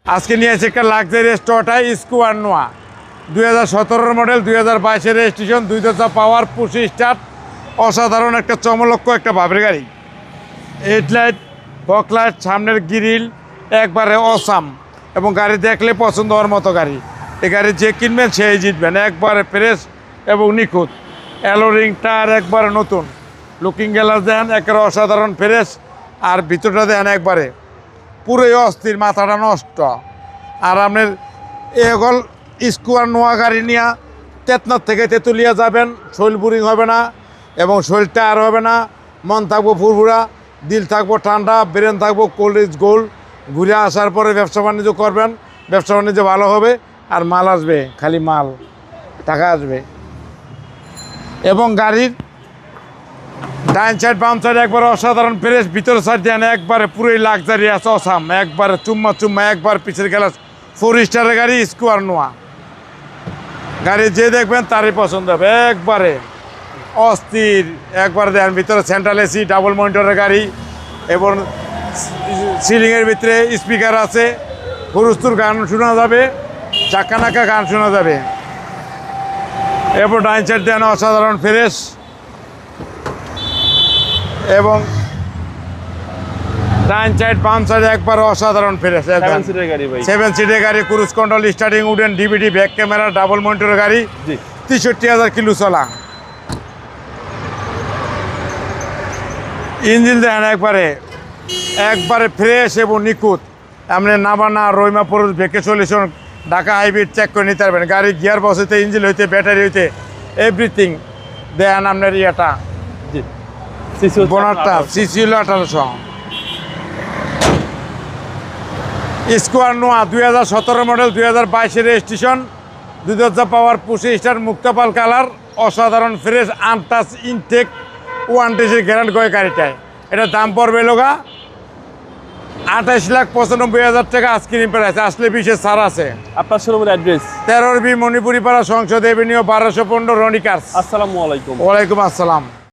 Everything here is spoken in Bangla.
আজকে নিয়ে এসে একটা লাক্সারিয়াস টয়োটা স্কোয়ার নোয়া 2017 মডেল 2022 রেজিস্ট্রেশন 2 দরজা পাওয়ার পুশ স্টার্ট অসাধারণ একটা চমলক্ষ একটা ভাবের গাড়ি। হেডলাইট ফকলাইট সামনের গ্রিল একবারে অসাম এবং গাড়ি দেখলে পছন্দ হওয়ার মতো গাড়ি। এই গাড়ি যে কিনবেন সেই জিতবেন, একবারে ফ্রেশ এবং নিখুঁত। অ্যালোরিং টায়ার একবারে নতুন, লুকিং গ্লাস দেন একেবারে অসাধারণ ফ্রেশ, আর ভিতরটা দেন একবারে পুরোই অস্থির, মাথাটা নষ্ট। আর আপনার এগল স্কোয়ার নোয়া গাড়ি নিয়ে তেতনার থেকে তেঁতুলিয়া যাবেন, শৈল বোরিং হবে না এবং শৈল টায়ার হবে না, মন থাকবো ফুরফুরা, দিল থাকবো ঠান্ডা, ব্রেন থাকবো কোল্ড ইজ গোল্ড। ঘুরে আসার পরে ব্যবসা বাণিজ্য করবেন, ব্যবসা বাণিজ্য ভালো হবে আর মাল আসবে, খালি মাল টাকা আসবে। এবং গাড়ির ডাইন সাইড বাম সাইড একবার অসাধারণ ফ্রেশ, ভিতর সাইড দেন একবারে পুরোই লাক্সারি আছে অসাম, একবারে চুম্মা একবার পিছের গ্লাস 4 স্টারের গাড়ি স্কোয়ার নোয়া গাড়ি যে দেখবেন তারই পছন্দ হবে, একবারে অস্থির। একবার দেন ভিতরে সেন্ট্রাল এসি ডাবল মনিটরের গাড়ি এবং সিলিংয়ের ভিতরে স্পিকার আছে, হুরুস্তুর গান শোনা যাবে, চাক্কা নাকা গান শোনা যাবে। এরপর ডাইন সাইড দেন অসাধারণ ফ্রেশ এবং ডাইন সাইড বাম সাইড একবার অসাধারণ ফ্রেশ। 7 সিটের গাড়ি, cruise control, starting wooden, DVD, back camera, double মনিটরের গাড়ি, 63,000 কিলো চলা। ইঞ্জিন দেন একবারে ফ্রেশ এবং নিখুঁত। আপনি নাবানা রইমাপুর ভ্যাকেশন ঢাকা হাইব্রিড চেক করে নিতে পারবেন। গাড়ি গিয়ার বক্স হইতে, ইঞ্জিন হইতে, ব্যাটারি হইতে, এভরিথিং দেন আপনার ইয়েটা বোনারটা সিসি হলো 1800। স্কোয়ার নোয়া 2017 মডেল 2022 রেজিস্ট্রেশন, 2 দরজা পাওয়ার পুশে স্টার, মুক্তাপাল কালার, অসাধারণ ফ্রেশ আনটাচ ইনটেক ওয়ারেন্টির গ্যারান্টি করে গাড়িটায়। এটা দাম পড়বে লোগা 28,95,000 টাকা আস্কিং প্রাইস। আসলে বিশেষ ছাড় আছে। আপনার শোরুমের অ্যাড্রেস 13B মণিপুরি পাড়া, সংসদ এভিনিউ, 1215 রনি কার্স। আসসালামু আলাইকুম। ওয়ালাইকুম আসসালাম।